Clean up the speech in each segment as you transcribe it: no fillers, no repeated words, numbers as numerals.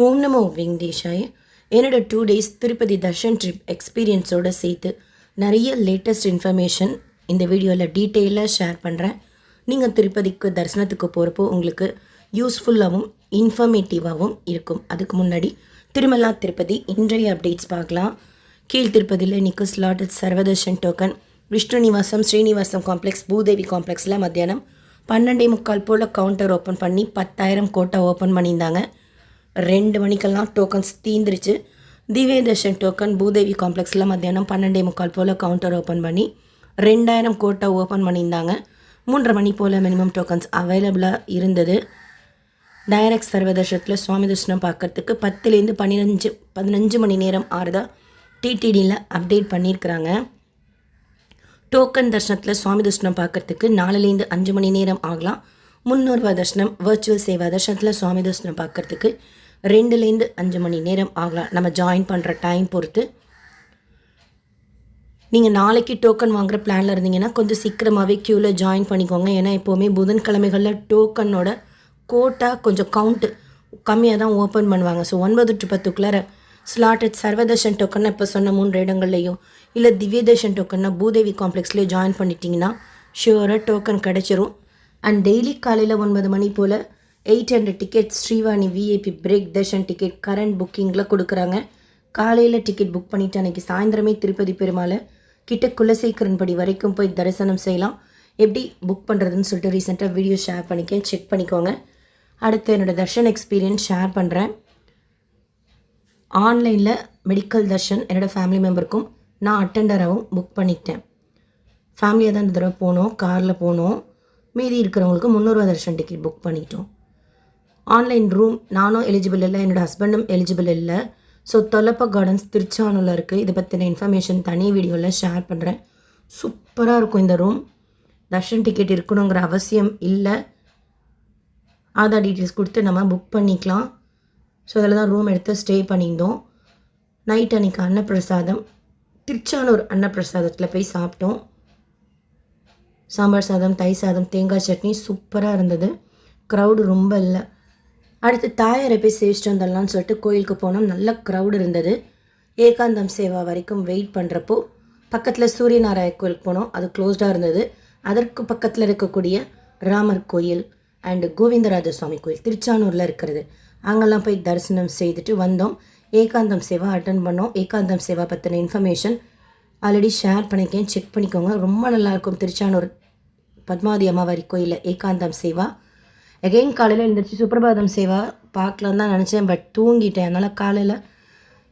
ஓம் நமோ வெங்கடேஷாய. என்னோட 2 days Tirupati Darshan trip எக்ஸ்பீரியன்ஸோடு சேர்த்து நிறைய லேட்டஸ்ட் இன்ஃபர்மேஷன் இந்த வீடியோவில் டீட்டெயிலாக ஷேர் பண்ணுறேன். நீங்கள் திருப்பதிக்கு தரிசனத்துக்கு போகிறப்போ உங்களுக்கு யூஸ்ஃபுல்லாகவும் இன்ஃபர்மேட்டிவாகவும் இருக்கும். அதுக்கு முன்னாடி திருமலா திருப்பதி இன்றைய அப்டேட்ஸ் பார்க்கலாம். கீழ் திருப்பதியில் இன்றைக்கி slotted Sarvadarshan token Vishnu Nivasam Srinivasam complex Bhudevi காம்ப்ளெக்ஸில் மத்தியானம் 12:45 போல் கவுண்டர் ஓப்பன் பண்ணி 10,000 கோட்டை ஓப்பன் பண்ணியிருந்தாங்க. 2 மணிக்கெல்லாம் டோக்கன்ஸ் தீந்துருச்சு. திவ்ய தர்ஷன் டோக்கன் பூதேவி காம்ப்ளெக்ஸில் மத்தியானம் 12:45 போல் கவுண்டர் ஓப்பன் பண்ணி 2,000 கோட்டை ஓப்பன் பண்ணியிருந்தாங்க. 3:30 மணி போல் மினிமம் டோக்கன்ஸ் அவைலபிளாக இருந்தது. டைரக்ட் சர்வதர்ஷனத்தில் சுவாமி தர்ஷனம் பார்க்கறதுக்கு 10லேருந்து 15 மணி நேரம் ஆறுதா டிடிடியில் அப்டேட் பண்ணியிருக்கிறாங்க. டோக்கன் தர்ஷனத்தில் சுவாமி தர்ஷனம் பார்க்கறதுக்கு 4லேருந்து 5 மணி நேரம் ஆகலாம். 300 ரூபா தர்ஷனம் வர்ச்சுவல் சேவா தர்ஷனத்தில் சுவாமி தர்ஷனம் பார்க்கறதுக்கு 2லேருந்து 5 மணி நேரம் ஆகலாம். நம்ம ஜாயின் பண்ணுற டைம் பொறுத்து. நீங்கள் நாளைக்கு டோக்கன் வாங்குகிற பிளானில் இருந்தீங்கன்னா கொஞ்சம் சீக்கிரமாகவே க்யூவில் ஜாயின் பண்ணிக்கோங்க. ஏன்னா எப்போவுமே புதன்கிழமைகளில் டோக்கனோட கோட்டா கொஞ்சம் கவுண்ட்டு கம்மியாக தான் ஓப்பன் பண்ணுவாங்க. ஸோ 9 to 10 ஸ்லாட்டட் சர்வதர்ஷன் டோக்கன்னா இப்போ சொன்ன 3 இடங்கள்லையும் இல்லை திவ்ய தர்ஷன் டோக்கன்னா பூதேவி காம்ப்ளெக்ஸ்லேயே ஜாயின் பண்ணிட்டீங்கன்னா ஷியூராக டோக்கன் கிடச்சிரும். அண்ட் டெய்லி காலையில் 9 மணி போல் 800 tickets Srivani VIP break darshan ticket current புக்கிங்கில் கொடுக்குறாங்க. காலையில் டிக்கெட் புக் பண்ணிவிட்டு அன்றைக்கி சாயந்தரமே திருப்பதி பெருமாளை கிட்ட குலசேகரன்படி வரைக்கும் போய் தரிசனம் செய்யலாம். எப்படி புக் பண்ணுறதுன்னு சொல்லிட்டு ரீசெண்டாக வீடியோ ஷேர் பண்ணிக்கேன், செக் பண்ணிக்கோங்க. அடுத்து என்னோடய தர்ஷன் எக்ஸ்பீரியன்ஸ் ஷேர் பண்ணுறேன். ஆன்லைனில் மெடிக்கல் தர்ஷன் என்னோடய ஃபேமிலி மெம்பருக்கும் நான் அட்டெண்டராகவும் புக் பண்ணிட்டேன். ஃபேமிலியாக தான் இந்த தடவை போனோம், காரில் போனோம். மீதி இருக்கிறவங்களுக்கு 300 ரூபா தர்ஷன் டிக்கெட் புக் பண்ணிட்டோம். ஆன்லைன் ரூம் நானும் எலிஜிபிள் இல்லை, என்னோடய ஹஸ்பண்டும் எலிஜிபிள் இல்லை. ஸோ தொலப்பா கார்டன்ஸ் திருச்சானூரில் இருக்குது. இதை பற்றின இன்ஃபர்மேஷன் தனி வீடியோவில் ஷேர் பண்ணுறேன். சூப்பராக இருக்கும் இந்த ரூம். தர்ஷன் டிக்கெட் இருக்கணுங்கிற அவசியம் இல்லை. ஆதார் டீட்டெயில்ஸ் கொடுத்து நம்ம புக் பண்ணிக்கலாம். ஸோ அதில் தான் ரூம் எடுத்து ஸ்டே பண்ணியிருந்தோம். நைட் அன்றைக்கி அன்னப்பிரசாதம் திருச்சானூர் அன்னப்பிரசாதத்தில் போய் சாப்பிட்டோம். சாம்பார் சாதம், தயிர் சாதம், தேங்காய் சட்னி சூப்பராக இருந்தது. க்ரௌடு ரொம்ப இல்லை. அடுத்து தாயாரை போய் சேவிச்சிட்டு வந்துடலான்னு சொல்லிட்டு கோயிலுக்கு போனோம். நல்ல க்ரௌடு இருந்தது. ஏகாந்தம் சேவா வரைக்கும் வெயிட் பண்ணுறப்போ பக்கத்தில் சூரியநாராயண கோயிலுக்கு போனோம். அது க்ளோஸ்டாக இருந்தது. அதற்கு பக்கத்தில் இருக்கக்கூடிய ராமர் கோயில் அண்டு கோவிந்தராஜ சுவாமி கோயில் திருச்சானூரில் இருக்கிறது. அங்கெல்லாம் போய் தரிசனம் செய்துட்டு வந்தோம். ஏகாந்தம் சேவா அட்டன் பண்ணோம். ஏகாந்தம் சேவா பற்றின இன்ஃபர்மேஷன் ஆல்ரெடி ஷேர் பண்ணிக்கேன், செக் பண்ணிக்கோங்க. ரொம்ப நல்லாயிருக்கும். திருச்சானூர் பத்மாவதி அம்மாவாரி கோயிலில் ஏகாந்தம் சேவா. எகெயின் காலையில் எழுந்திரிச்சு சுப்பிரபாதம் சேவா பார்க்கலாம் தான் நினச்சேன், பட் தூங்கிட்டேன். அதனால் காலையில்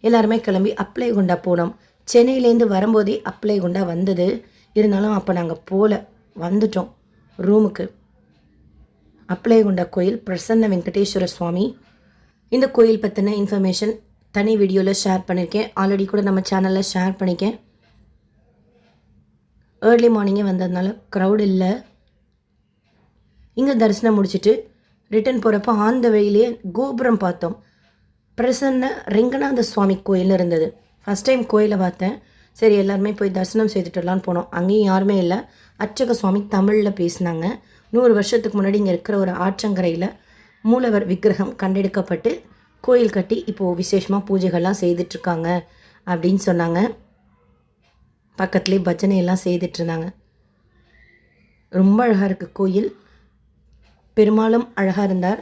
எல்லாருமே கிளம்பி அப்ளைகுண்டா போனோம். சென்னையிலேருந்து வரும்போதே அப்ளைகுண்டா வந்தது. இருந்தாலும் அப்போ நாங்கள் போகல, வந்துட்டோம் ரூமுக்கு. அப்ளைகுண்டா கோயில் பிரசன்ன வெங்கடேஸ்வர சுவாமி. இந்த கோயில் பற்றின இன்ஃபர்மேஷன் தனி வீடியோவில் ஷேர் பண்ணியிருக்கேன். ஆல்ரெடி கூட நம்ம சேனலில் ஷேர் பண்ணிக்கேன். ஏர்லி மார்னிங்கே வந்ததுனால க்ரௌட் இல்லை. இங்கே தரிசனம் முடிச்சுட்டு ரிட்டன் போகிறப்போ ஆந்த வழியிலே கோபுரம் பார்த்தோம். பிரசன்ன ரெங்கநாத சுவாமி கோயில் இருந்தது. ஃபஸ்ட் டைம் கோயிலை பார்த்தேன். சரி எல்லாருமே போய் தரிசனம் செய்துட்டுலான்னு போனோம். அங்கேயும் யாருமே இல்லை. அர்ச்சக சுவாமி தமிழில் பேசினாங்க. 100 வருஷத்துக்கு முன்னாடி இங்கே இருக்கிற ஒரு ஆற்றங்கரையில் மூலவர் விக்கிரகம் கண்டெடுக்கப்பட்டு கோயில் கட்டி இப்போது விசேஷமாக பூஜைகள்லாம் செய்துட்ருக்காங்க அப்படின்னு சொன்னாங்க. பக்கத்துலேயே பஜனையெல்லாம் செய்துட்ருந்தாங்க. ரொம்ப அழகாக இருக்குது கோயில். பெருமாளும் அழகாக இருந்தார்.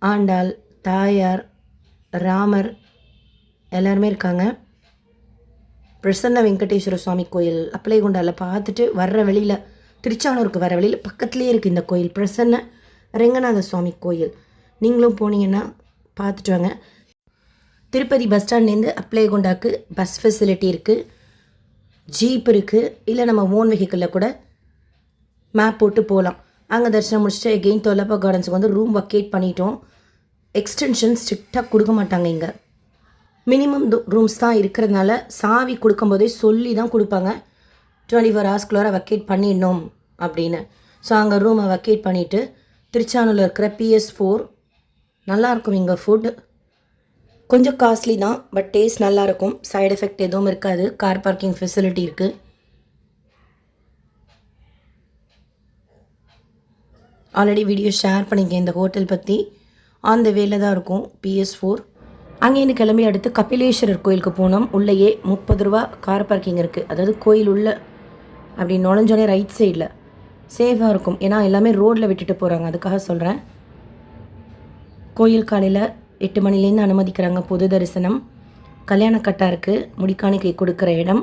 ஆண்டாள், தாயார், ராமர் எல்லாருமே இருக்காங்க. பிரசன்ன வெங்கடேஸ்வர சுவாமி கோயில் அப்ளைகுண்டாவில் பார்த்துட்டு வர்ற வழியில் திருச்சானூருக்கு வர வழியில் பக்கத்துலேயே இருக்குது இந்த கோயில் பிரசன்ன ரெங்கநாத சுவாமி கோயில். நீங்களும் போனீங்கன்னா பார்த்துட்டு வாங்க. திருப்பதி பஸ் ஸ்டாண்ட்லேருந்து அப்ளைகுண்டாக்கு பஸ் ஃபெசிலிட்டி இருக்குது, ஜீப் இருக்குது, இல்லை நம்ம ஓன் வெஹிக்கிளில் கூட மேப் போட்டு போகலாம். அங்கே தரிசனம் முடிச்சுட்டு எகெயின் தொலப்பா கார்டன்ஸுக்கு வந்து ரூம் வக்கேட் பண்ணிட்டோம். எக்ஸ்டென்ஷன் ஸ்ட்ரிக்டாக கொடுக்க மாட்டாங்க. இங்கே மினிமம் ரூம்ஸ் தான் இருக்கிறதுனால சாவி கொடுக்கும்போதே சொல்லி தான் கொடுப்பாங்க, 24 ஹவர்ஸ்குள்ளார வக்கேட் பண்ணிடணும் அப்படின்னு. ஸோ அங்கே ரூமை வக்கேட் பண்ணிவிட்டு திருச்சானூரில் இருக்கிற PS4 நல்லாயிருக்கும். இங்கே ஃபுட் கொஞ்சம் காஸ்ட்லி தான், பட் டேஸ்ட் நல்லாயிருக்கும். சைடு எஃபெக்ட் எதுவும் இருக்காது. கார் பார்க்கிங் ஃபெசிலிட்டி இருக்குது. ஆல்ரெடி வீடியோ ஷேர் பண்ணிக்கேன் இந்த ஹோட்டல் பற்றி. அந்த வேல தான் இருக்கும் PS4. அங்கேருந்து கிளம்பி அடுத்து கபிலேஸ்வரர் கோயிலுக்கு போனோம். உள்ளேயே 30 ரூபா கார் பார்க்கிங் இருக்குது. அதாவது கோயில் உள்ள அப்படி நுழைஞ்சோடனே ரைட் சைடில் சேஃபாக இருக்கும். ஏன்னா எல்லாமே ரோட்டில் விட்டுட்டு போகிறாங்க, அதுக்காக சொல்கிறேன். கோயில் காலையில் 8 மணிலேருந்து அனுமதிக்கிறாங்க. பொது தரிசனம். கல்யாணக்கட்டா இருக்குது, முடிக்காணிக்கை கொடுக்குற இடம்.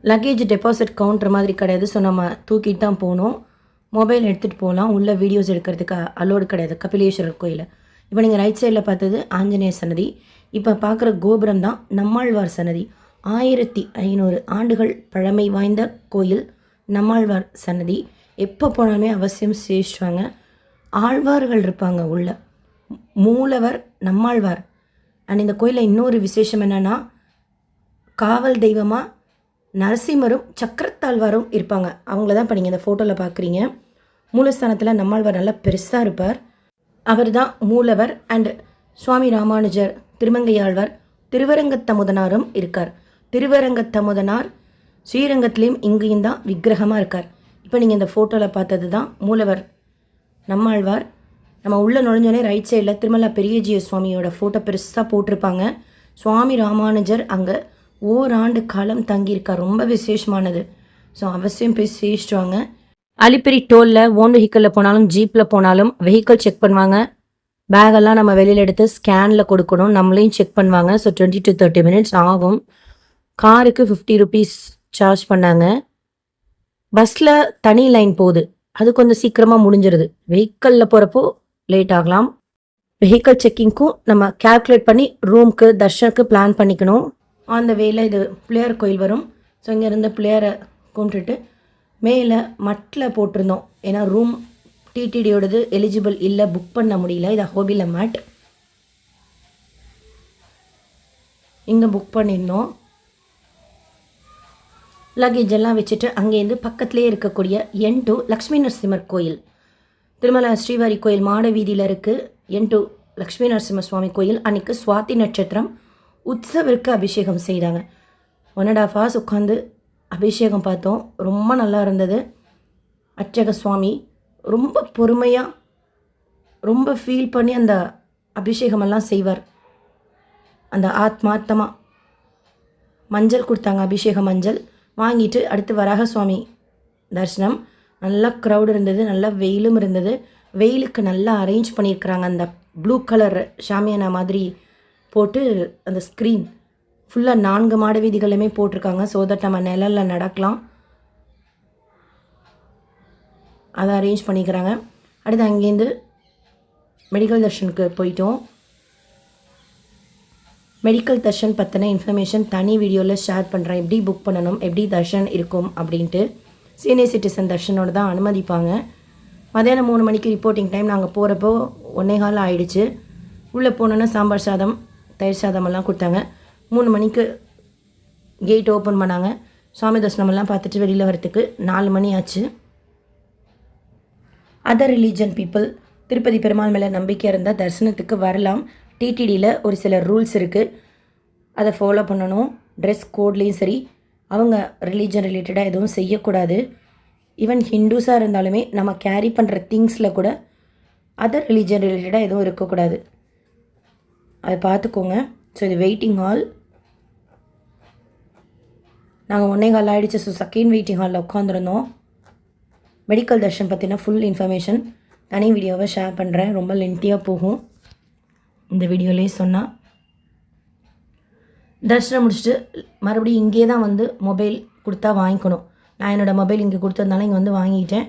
லக்கேஜ் டெபாசிட் கவுண்டர் மாதிரி கிடையாது. ஸோ நம்ம தூக்கிட்டு தான் போகணும். மொபைல் எடுத்துகிட்டு போகலாம். உள்ளே வீடியோஸ் எடுக்கிறதுக்கு அலோடு கிடையாது கபிலேஸ்வரர் கோயில். இப்போ நீங்கள் ரைட் சைடில் பார்த்தது ஆஞ்சநேயர் சன்னதி. இப்போ பார்க்குற கோபுரம் தான் நம்மாழ்வார் சன்னதி. 1500 ஆண்டுகள் பழமை வாய்ந்த கோயில் நம்மாழ்வார் சன்னதி. எப்போ போனாலுமே அவசியம் சேஷ்டுவாங்க. ஆழ்வார்கள் இருப்பாங்க உள்ள. மூலவர் நம்மாழ்வார். அண்ட் இந்த கோயிலில் இன்னொரு விசேஷம் என்னென்னா, காவல் தெய்வமாக நரசிம்மரும் சக்கரத்தாழ்வாரும் இருப்பாங்க. அவங்கள தான் இப்போ நீங்கள் இந்த ஃபோட்டோவில் பார்க்குறீங்க. மூலஸ்தானத்தில் நம்மாழ்வார் நல்லா பெருசாக இருப்பார். அவர் தான் மூலவர். அண்ட் சுவாமி ராமானுஜர், திருமங்கையாழ்வார், திருவரங்கத்தமுதனாரும் இருக்கார். திருவரங்கத்தமுதனார் ஸ்ரீரங்கத்துலேயும் இங்கேயும் தான் விக்கிரகமாக இருக்கார். இப்போ நீங்கள் இந்த ஃபோட்டோவில் பார்த்தது தான் மூலவர் நம்மாழ்வார். நம்ம உள்ளே நுழைஞ்சோடனே ரைட் சைடில் திருமலா பெரியஜிய சுவாமியோட ஃபோட்டோ பெருசாக போட்டிருப்பாங்க. சுவாமி ராமானுஜர் அங்கே ஓராண்டு காலம் தங்கியிருக்கார். ரொம்ப விசேஷமானது. ஸோ அவசியம் போய் சேஷ்டுவாங்க. அலிப்பிரி டோலில் ஓன் வெஹிக்கிளில் போனாலும் ஜீப்பில் போனாலும் வெஹிக்கிள் செக் பண்ணுவாங்க. பேகெல்லாம் நம்ம வெளியில் எடுத்து ஸ்கேனில் கொடுக்கணும். நம்மளையும் செக் பண்ணுவாங்க. ஸோ 20 to 30 minutes ஆகும். காருக்கு 50 rupees சார்ஜ் பண்ணாங்க. பஸ்ஸில் தனி லைன் போகுது, அது கொஞ்சம் சீக்கிரமாக முடிஞ்சிருது. வெஹிக்கிளில் போகிறப்போ லேட் ஆகலாம். வெஹிக்கிள் செக்கிங்க்கும் நம்ம கேல்குலேட் பண்ணி ரூமுக்கு தர்ஷனுக்கு பிளான் பண்ணிக்கணும். அந்த வேல இது பிள்ளையார் கோயில் வரும். ஸோ இங்கேருந்து பிள்ளையாரை கும்பிட்டுட்டு மேலே மட்டில் போட்டிருந்தோம். ஏன்னா ரூம் டிடிடியோடது எலிஜிபிள் இல்லை, புக் பண்ண முடியல. இது ஹோபில மேட் இங்கே புக் பண்ணியிருந்தோம். லக்கேஜ் எல்லாம் வச்சுட்டு அங்கேருந்து பக்கத்துலேயே இருக்கக்கூடிய N2 லக்ஷ்மி நரசிம்மர் கோயில், திருமலா ஸ்ரீவாரி கோயில் மாட வீதியில் இருக்குது. N2 லக்ஷ்மி நரசிம்ம சுவாமி கோயில். அன்றைக்கி சுவாதி நட்சத்திரம் உற்சவருக்கு அபிஷேகம் செய்தாங்க. 1.5 hours உட்காந்து அபிஷேகம் பார்த்தோம். ரொம்ப நல்லா இருந்தது. அர்ச்சக சுவாமி ரொம்ப பொறுமையாக ரொம்ப ஃபீல் பண்ணி அந்த அபிஷேகமெல்லாம் செய்வார். அந்த ஆத்மார்த்தமாக மஞ்சள் கொடுத்தாங்க, அபிஷேக மஞ்சள் வாங்கிட்டு அடுத்து வராக சுவாமி தரிசனம். நல்லா க்ரௌடு இருந்தது, நல்லா வெயிலும் இருந்தது. வெயிலுக்கு நல்லா அரேஞ்ச் பண்ணியிருக்கிறாங்க. அந்த ப்ளூ கலர் ஷாமியானா மாதிரி போட்டு அந்த ஸ்க்ரீன் ஃபுல்லாக 4 மாட வீதிகளுமே போட்டிருக்காங்க. ஸோ தட் நம்ம நிழலில் நடக்கலாம், அதை அரேஞ்ச் பண்ணிக்கிறாங்க. அடுத்து அங்கேருந்து மெடிக்கல் தர்ஷனுக்கு போயிட்டோம். மெடிக்கல் தர்ஷன் பற்றின இன்ஃபர்மேஷன் தனி வீடியோவில் ஷேர் பண்ணுறேன். எப்படி புக் பண்ணணும், எப்படி தர்ஷன் இருக்கும் அப்படின்ட்டு. சீனியர் சிட்டிசன் தர்ஷனோட தான் அனுமதிப்பாங்க. மதியானம் 3 மணிக்கு ரிப்போர்ட்டிங் டைம். நாங்கள் போகிறப்போ 1:15 ஆகிடுச்சு. உள்ளே போனோன்னா சாம்பார் சாதம், தயிர் சாதமெல்லாம் கொடுத்தாங்க. 3 மணிக்கு கேட் ஓப்பன் பண்ணாங்க. சுவாமி தர்சனமெல்லாம் பார்த்துட்டு வெளியில் வரத்துக்கு 4 மணி ஆச்சு. Other religion people Tirupati Perumal மேலே நம்பிக்கை இருந்தால் தரிசனத்துக்கு வரலாம். டிடிடியில் ஒரு சில ரூல்ஸ் இருக்குது, அதை ஃபாலோ பண்ணணும். ட்ரெஸ் கோட்லேயும் சரி, அவங்க ரிலீஜன் ரிலேட்டடாக எதுவும் செய்யக்கூடாது. ஈவன் ஹிந்துஸாக இருந்தாலுமே நம்ம கேரி பண்ணுற திங்ஸில் கூட அதர் ரிலீஜன் ரிலேட்டடாக எதுவும் இருக்கக்கூடாது. அதை பார்த்துக்கோங்க. ஸோ இது வெயிட்டிங் ஹால். நாங்கள் 1:15 ஆகிடுச்சு. ஸோ செகண்ட் வெயிட்டிங் ஹாலில் உட்காந்துருந்தோம். மெடிக்கல் தர்ஷன் பற்றின ஃபுல் இன்ஃபர்மேஷன் தனி வீடியோவை ஷேர் பண்ணுறேன். ரொம்ப லென்த்தியாக போகும் இந்த வீடியோலேயே சொன்னால். தர்ஷனம் முடிச்சுட்டு மறுபடியும் இங்கே தான் வந்து மொபைல் கொடுத்தா வாங்கிக்கணும். நான் என்னோடய மொபைல் இங்கே கொடுத்ததுனால இங்கே வந்து வாங்கிட்டேன்.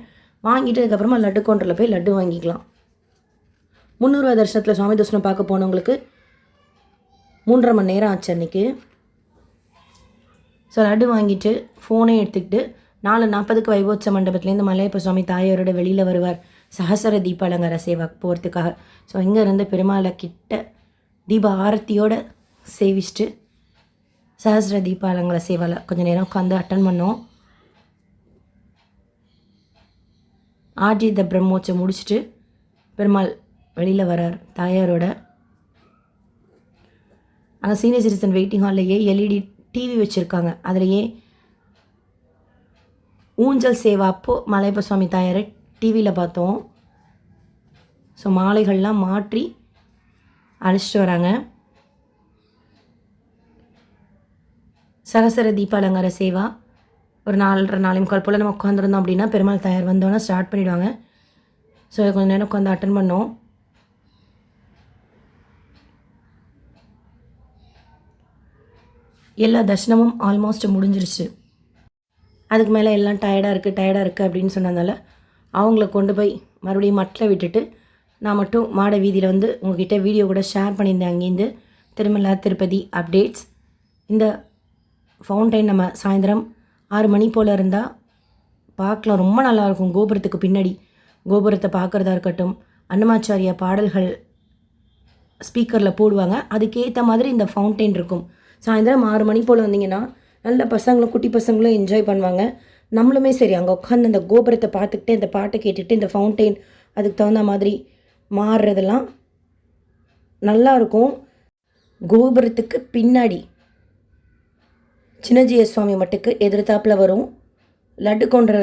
வாங்கிட்டு அதுக்கப்புறமா லட்டு கவுண்டரில் போய் லட்டு வாங்கிக்கலாம். 300 ரூபா தர்ஷனத்தில் சுவாமி தர்ஷனம் பார்க்க போனவங்களுக்கு 3.5 மணி நேரம் ஆச்சு அன்றைக்கி. ஸோ லட்டு வாங்கிட்டு ஃபோனே எடுத்துக்கிட்டு 4:40க்கு வைபோத்சவ மண்டபத்துலேருந்து மலையப்ப சுவாமி தாயாரோட வெளியில் வருவார் சஹசர தீப அலங்கார சேவாக்கு போகிறதுக்காக. ஸோ இங்கேருந்து பெருமாளை கிட்ட தீப ஆரத்தியோடு சேவிச்சுட்டு சஹஸ்ர தீப அலங்கார சேவாவில் கொஞ்சம் நேரம் உட்காந்து அட்டன் பண்ணோம். ஆர்ஜித பிரம்மோற்சவம் முடிச்சுட்டு பெருமாள் வெளியில் வரார் தாயாரோட. அங்கே சீனியர் சிட்டிசன் வெயிட்டிங் ஹால்லையே எல்இடி டிவி வச்சுருக்காங்க. அதுலேயே ஊஞ்சல் சேவா அப்போது மலையப்ப சுவாமி தாயாரை டிவியில் பார்த்தோம். ஸோ மாலைகள்லாம் மாற்றி அழைச்சிட்டு வராங்க. சகசர தீப அலங்கார சேவா ஒரு 4:30 போல் நம்ம உட்காந்துருந்தோம் அப்படின்னா பெருமாள் தயார் வந்தோன்னா ஸ்டார்ட் பண்ணிவிடுவாங்க. ஸோ கொஞ்சம் நேரம் உட்காந்து அட்டன் பண்ணோம். எல்லா தர்ஷனமும் ஆல்மோஸ்ட் முடிஞ்சிருச்சு. அதுக்கு மேலே எல்லாம் டயர்டாக இருக்குது அப்படின்னு சொன்னதால அவங்கள கொண்டு போய் மறுபடியும் மட்டில் விட்டுட்டு நான் மட்டும் மாட வீதியில் வந்து உங்ககிட்ட வீடியோ கூட ஷேர் பண்ணியிருந்தேன். அங்கேருந்து திருமலா திருப்பதி அப்டேட்ஸ். இந்த ஃபவுண்டைன் நம்ம சாயந்தரம் 6 மணி போல் இருந்தால் பார்க்கலாம். ரொம்ப நல்லாயிருக்கும். கோபுரத்துக்கு பின்னாடி கோபுரத்தை பார்க்குறதா இருக்கட்டும், அன்னமாச்சாரியா பாடல்கள் ஸ்பீக்கரில் போடுவாங்க. அதுக்கேற்ற மாதிரி இந்த ஃபவுண்டைன் இருக்கும். சாயந்தரம் 6 மணி போல் வந்தீங்கன்னா நல்ல பசங்களும் குட்டி பசங்களும் என்ஜாய் பண்ணுவாங்க. நம்மளுமே சரி அங்கே உட்காந்து அந்த கோபுரத்தை பார்த்துக்கிட்டு இந்த பாட்டை கேட்டுக்கிட்டு இந்த ஃபவுண்டைன் அதுக்கு தகுந்த மாதிரி மாறுறதெல்லாம் நல்லாயிருக்கும். கோபுரத்துக்கு பின்னாடி சின்னஜிய சுவாமி மட்டுக்கு எதிர்த்தாப்பில் வரும். லட்டு கொன்ற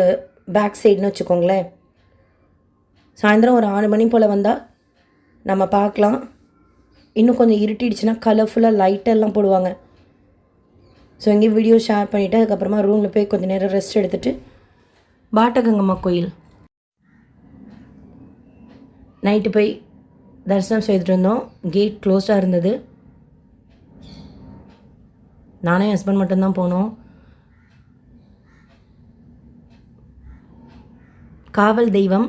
பேக் சைடுன்னு வச்சுக்கோங்களேன். சாயந்தரம் ஒரு 6 மணி போல் வந்தால் நம்ம பார்க்கலாம். இன்னும் கொஞ்சம் இருட்டிடுச்சுன்னா கலர்ஃபுல்லாக லைட்டெல்லாம் போடுவாங்க. ஸோ எங்கேயும் வீடியோ ஷேர் பண்ணிவிட்டு அதுக்கப்புறமா ரூமில் போய் கொஞ்சம் நேரம் ரெஸ்ட் எடுத்துகிட்டு பாட்டகங்கம்மா கோயில் நைட்டு போய் தரிசனம் செய்துட்டு இருந்தோம். கேட் க்ளோஸ்டாக இருந்தது. நானே ஹஸ்பண்ட் மட்டும்தான் போனோம். காவல் தெய்வம்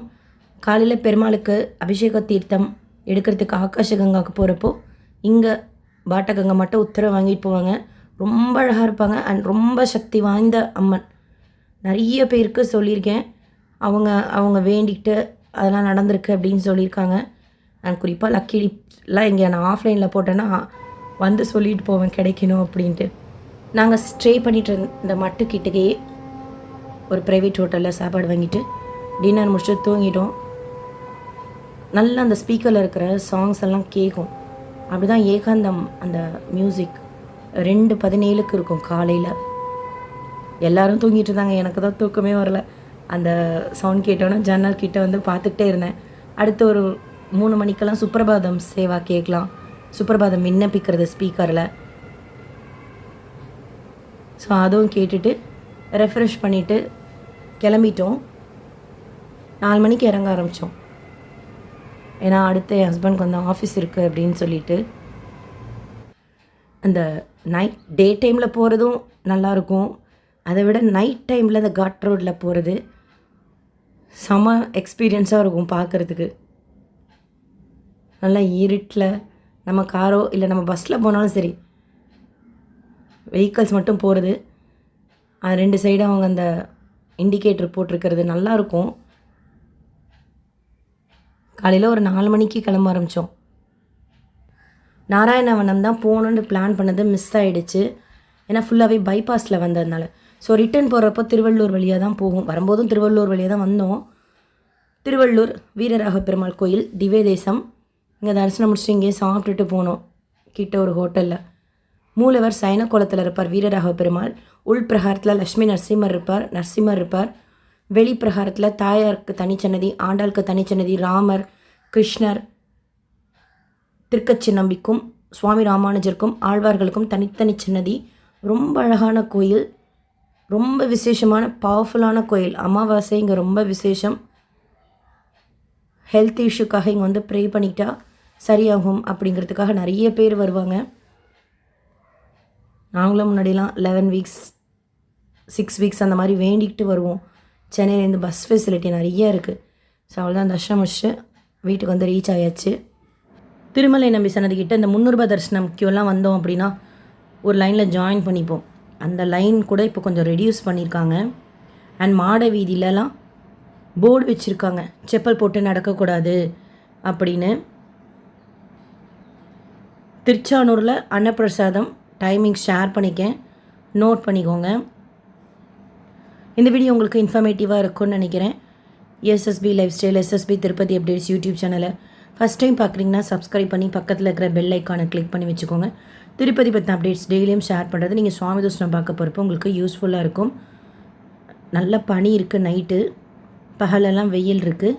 காலையில் பெருமாளுக்கு அபிஷேக தீர்த்தம் எடுக்கிறதுக்கு ஆகாஷகங்காவுக்கு போகிறப்போ இங்கே பாட்டகங்கை மட்டும் உத்தரவு வாங்கிட்டு போவாங்க. ரொம்ப அழகாக இருப்பாங்க அண்ட் ரொம்ப சக்தி வாய்ந்த அம்மன். நிறைய பேருக்கு சொல்லியிருக்கேன். அவங்க வேண்டிக்கிட்டு அதெல்லாம் நடந்திருக்கு அப்படின்னு சொல்லியிருக்காங்க. அண்ட் குறிப்பாக லக்கி டிப்லாம் இங்கே நான் ஆஃப்லைனில் போட்டேன்னா வந்து சொல்லிட்டு போவேன் கிடைக்கணும் அப்படின்ட்டு. நாங்கள் ஸ்டே பண்ணிட்டு இருந்த மட்டுக்கிட்டே ஒரு ப்ரைவேட் ஹோட்டலில் சாப்பாடு வாங்கிட்டு டின்னர் முடிச்சுட்டு தூங்கிட்டோம். நல்லா அந்த ஸ்பீக்கரில் இருக்கிற சாங்ஸ் எல்லாம் கேட்கும். அப்படி தான் ஏகாந்தம் அந்த மியூசிக் 2:17 இருக்கும் காலையில். எல்லோரும் தூங்கிட்டு இருந்தாங்க. எனக்கு தான் தூக்கமே வரல. அந்த சவுண்ட் கேட்டோன்னா ஜன்னல் கிட்டே வந்து பார்த்துக்கிட்டே இருந்தேன். அடுத்து ஒரு 3 மணிக்கெல்லாம் சுப்ரபாதம் சேவா கேட்கலாம். சுப்ரபாதம் விண்ணப்பிக்கிறது ஸ்பீக்கரில். ஸோ அதுவும் கேட்டுட்டு ரெஃப்ரெஷ் பண்ணிவிட்டு கிளம்பிட்டோம். 4 மணிக்கு இறங்க ஆரம்பித்தோம். ஏன்னா அடுத்து என் ஹஸ்பண்ட்க்கு வந்து ஆஃபீஸ் இருக்குது அப்படின்னு சொல்லிட்டு. அந்த டே டைமில் போகிறதும் நல்லாயிருக்கும். அதை விட நைட் டைமில் அந்த காட் ரோட்டில் போகிறது செம எக்ஸ்பீரியன்ஸாக இருக்கும் பார்க்குறதுக்கு. நல்லா இருட்டில் நம்ம காரோ இல்லை நம்ம பஸ்ஸில் போனாலும் சரி வெஹிக்கல்ஸ் மட்டும் போகிறது. அது 2 சைடும் அவங்க அந்த இண்டிகேட்டர் போட்டிருக்கிறது நல்லாயிருக்கும். காலையில் ஒரு 4 மணிக்கு கிளம்ப ஆரம்பித்தோம். நாராயணவனம் தான் போகணுன்னு பிளான் பண்ணது மிஸ் ஆகிடுச்சு. ஏன்னா ஃபுல்லாகவே பைபாஸில் வந்ததுனால. ஸோ ரிட்டர்ன் போகிறப்போ திருவள்ளூர் வழியாக தான் போகும். வரும்போதும் திருவள்ளூர் வழியாக தான் வந்தோம். திருவள்ளூர் வீரராக பெருமாள் கோயில் திவ்ய தேசம் இங்கே தரிசனம் முடிச்சுட்டு இங்கேயே சாப்பிட்டுட்டு போனோம். கிட்ட ஒரு ஹோட்டலில் மூலவர் சைன கோலத்தில் இருப்பார் வீரராக பெருமாள். உள் பிரகாரத்தில் லக்ஷ்மி நரசிம்மர் இருப்பார். வெளி பிரகாரத்தில் தாயாருக்கு தனிச்சன்னதி, ஆண்டாளுக்கு தனிச்சன்னதி, ராமர், கிருஷ்ணர், திருக்கச்சின்னம்பிக்கும் சுவாமி ராமானுஜருக்கும் ஆழ்வார்களுக்கும் தனித்தனி சன்னதி. ரொம்ப அழகான கோயில், ரொம்ப விசேஷமான பவர்ஃபுல்லான கோயில். அமாவாசை இங்கே ரொம்ப விசேஷம். ஹெல்த் இஷ்யூக்காக இங்கே வந்து ப்ரே பண்ணிட்டா சரியாகும் அப்படிங்கிறதுக்காக நிறைய பேர் வருவாங்க. நாங்களும் முன்னாடிலாம் 11 வீக்ஸ் 6 வீக்ஸ் அந்த மாதிரி வேண்டிக்கிட்டு வருவோம். சென்னையிலேருந்து பஸ் ஃபெசிலிட்டி நிறைய இருக்குது. ஸோ அவ்வளோதான் தர்ஷனம் முடிச்சுட்டு வீட்டுக்கு வந்து ரீச் ஆயாச்சு. திருமலை நம்பி சன்னதிக்கிட்ட இந்த 300 ரூபாய் தரிசனம் கியூலாம் வந்தோம் அப்படின்னா ஒரு லைனில் ஜாயின் பண்ணிப்போம். அந்த லைன் கூட இப்போ கொஞ்சம் ரெடியூஸ் பண்ணியிருக்காங்க. அண்ட் மாட வீதியிலலாம் போர்டு வச்சுருக்காங்க, செப்பல் போட்டு நடக்கக்கூடாது அப்படின்னு. திருச்சானூரில் அன்னப்பிரசாதம் டைமிங் ஷேர் பண்ணிக்கேன், நோட் பண்ணிக்கோங்க. இந்த வீடியோ உங்களுக்கு இன்ஃபர்மேட்டிவாக இருக்கும்னு நினைக்கிறேன். SSP lifestyle, SSP Tirupati updates YouTube சேனலை ஃபஸ்ட் டைம் பார்க்குறீங்கன்னா சப்ஸ்கிரைப் பண்ணி பக்கத்தில் இருக்கிற பெல் ஐக்கானை கிளிக் பண்ணி வச்சுக்கோங்க. திருப்பதி பற்றின அப்டேட்ஸ் டெய்லியும் ஷேர் பண்ணுறது நீங்கள் சுவாமி தரிசனம் பார்க்க போகிறப்போ உங்களுக்கு யூஸ்ஃபுல்லாக இருக்கும். நல்ல பனி இருக்குது, நைட்டு பகலெல்லாம் வெயில் இருக்குது.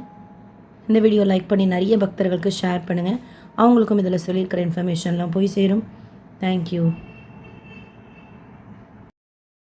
இந்த வீடியோ லைக் பண்ணி நிறைய பக்தர்களுக்கு ஷேர் பண்ணுங்கள். அவங்களுக்கும் இதில் சொல்லியிருக்கிற இன்ஃபர்மேஷன்லாம் போய் சேரும். தேங்க்யூ.